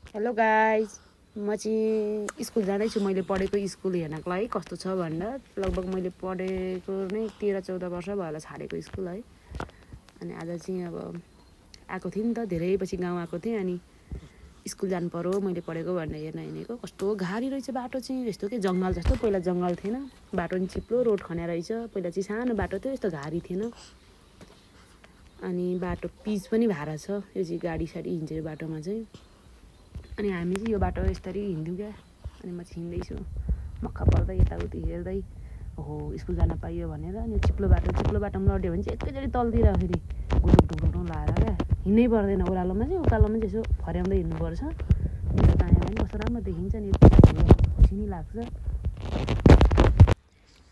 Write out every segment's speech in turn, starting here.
Hello guys, म चाहिँ school जाँदैछु। मैले पढेको स्कुल हेर्नको लागि कस्तो छ भनेर लगभग मैले पढेको नै 13-14 वर्ष भयो होला छाडेको स्कुल है। अनि आज चाहिँ अब आएको थिएँ नि त, धेरै पछि गाउँ आएको थिएँ। अनि स्कुल जानु पर्यो मैले पढेको भनेर हेर्न हिँडेको। कस्तो गाह्रो रहेछ बाटो चाहिँ, यस्तो के जङ्गल जस्तो। पहिला जङ्गल थिएन, बाटो पनि चिप्लो, रोड खन्या रहेछ। पहिला चाहिँ सानो बाटो थियो, यस्तो घारी थिएन। अनि बाटो पिच पनि भारा छ, यो चाहिँ गाडी साडी हिँड्छ यो बाटोमा चाहिँ। अनि हामी चाहिँ यो बाटो यसरी हिँड्यौँ क्या। अनि म चाहिँ हिँड्दैछु मक्खा पर्दै यताउति हेर्दै, हो स्कुल जान पाइयो भनेर। अनि चिप्लो बाटोमा लड्यो भने चाहिँ एकैचोटि तलतिर फेरि गुटुङ लाएर क्या, हिँड्नै पर्दैन। ओह्रालोमा चाहिँ उकालोमा चाहिँ यसो फर्याउँदै हिँड्नुपर्छ। मेरो दायाँ पनि कस्तो राम्रो देखिन्छ नि, खुसी नि लाग्छ।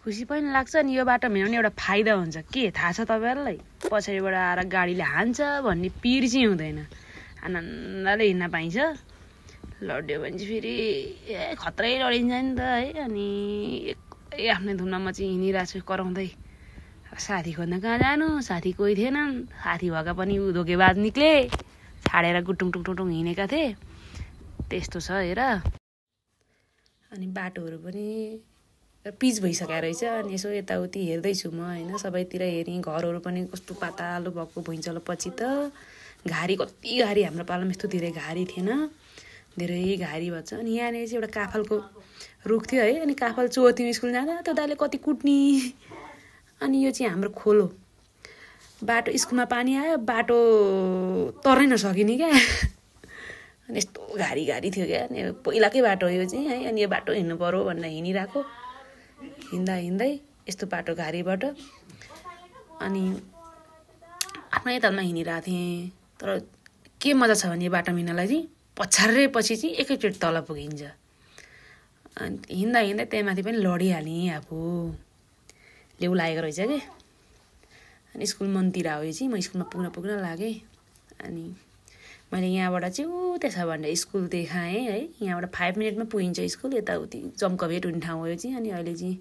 खुसी पनि लाग्छ। अनि यो बाटोमा हिँड्नु एउटा फाइदा हुन्छ, के थाहा छ तपाईँहरूलाई? पछाडिबाट आएर गाडीले हान्छ भन्ने पिर चाहिँ हुँदैन, आनन्दले हिँड्न पाइन्छ। लड्यो भने चाहिँ फेरि खत्रै लडिन्छ नि त है। अनि आफ्नै धुनमा म चाहिँ हिँडिरहेको छु कराउँदै। साथी खोज्न कहाँ जानु, साथी कोही थिएनन्। साथी भएका पनि धोकेबाज निक्ले, छाडेर गुटुङ टुङ हिँडेका थिए। त्यस्तो छ हेर। अनि बाटोहरू पनि पिच भइसकेको रहेछ। अनि यसो यताउति हेर्दैछु म होइन, सबैतिर हेरेँ। घरहरू पनि कस्तो पातालो भएको भुइँचालो पछि त घारी, कति घारी। हाम्रो पालामा यस्तो धेरै घारी थिएन, धेरै घारी भन्छ। अनि यहाँनिर चाहिँ एउटा काफलको रुख थियो है। अनि काफल चोर्थ्यौँ स्कुल जाँदा, त्यो दाइले कति कुट्ने। अनि यो चाहिँ हाम्रो खोलो बाटो, स्कुलमा पानी आयो बाटो तर्नै नसकिने क्या। अनि यस्तो घारी थियो क्या। अनि पहिलाकै बाटो हो यो चाहिँ है। अनि यो बाटो हिँड्नु पर्यो भनेर हिँडिरहेको, हिँड्दै यस्तो बाटो घारीबाट अनि आफ्नै तालमा हिँडिरहेको थिएँ। तर के मजा छ भने यो बाटोमा हिँड्नलाई चाहिँ पछारे पछि चाहिँ एकैचोटि तल पुगिन्छ। अनि हिँड्दा त्यही माथि पनि लडिहालेँ, आफू लेउ लागेको रहेछ कि। अनि स्कुल मनतिर हो यो चाहिँ। म स्कुलमा पुग्न लागेँ। अनि मैले यहाँबाट चाहिँ त्यसो भनेर स्कुल देखाएँ है। यहाँबाट 5 मिनटमा पुगिन्छ स्कुल। यताउति जम्कभेट हुने ठाउँ हो यो चाहिँ। अनि अहिले चाहिँ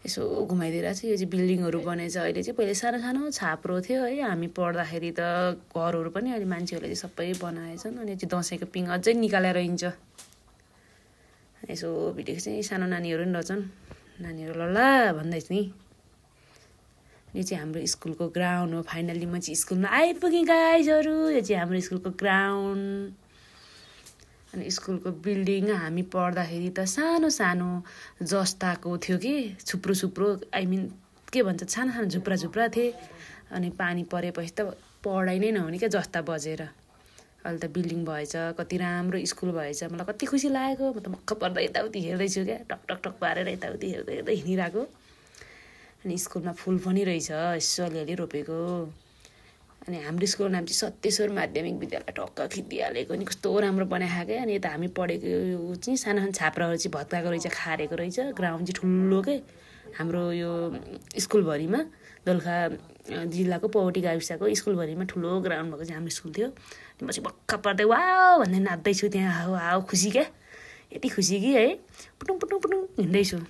यसो घुमाइदिइरहेको छ। यो चाहिँ बिल्डिङहरू बनेछ अहिले चाहिँ। पहिले सानो छाप्रो थियो है, हामी पढ्दाखेरि त घरहरू पनि। अहिले मान्छेहरूले चाहिँ सबै बनाएछन्। अनि चाहिँ दसैँको पिङ अझै निकालेर हिँड्छ। यसो भिडियो चाहिँ सानो नानीहरू पनि रहेछन्, नानीहरू लल्ला भन्दैछ नि। यो चाहिँ हाम्रो स्कुलको ग्राउन्ड हो। फाइनल्ली म चाहिँ स्कुलमा आइपुगेँ गाइजहरू। यो चाहिँ हाम्रो स्कुलको ग्राउन्ड। अनि स्कुलको बिल्डिङ हामी पढ्दाखेरि त सानो जस्ताको थियो कि, छुप्रो आई मिन के भन्छ, सानो झुप्रा थिए। अनि पानी परेपछि त पढाइ नै नहुने क्या, जस्ता बजेर। अहिले त बिल्डिङ भएछ, कति राम्रो स्कुल भएछ। मलाई कति खुसी लागेको। म त मक्ख पर्दा यताउति हेर्दैछु क्या, टक पारेर यताउति हेर्दै हिँडिरहेको। अनि स्कुलमा फुल पनि रहेछ, यसो अलिअलि रोपेको। अनि हाम्रो स्कुलको नाम चाहिँ सत्येश्वर माध्यमिक विद्यालय, टक्क खिचिहालेको। नि कस्तो राम्रो बनाएको क्या। अनि यता हामी पढेको चाहिँ सानो छाप्राहरू चाहिँ भत्काएको रहेछ, खारेको रहेछ। ग्राउन्ड चाहिँ ठुलो के हाम्रो यो स्कुलभरिमा, दोलखा जिल्लाको पौटी गाविसको स्कुलभरिमा ठुलो ग्राउन्ड भएको चाहिँ हाम्रो स्कुल थियो। म चाहिँ भक्क पर्दै वाउ भन्दै नाच्दैछु त्यहाँ। हाउ खुसी क्या, यति खुसी कि है, पुटुङ हिँड्दैछु।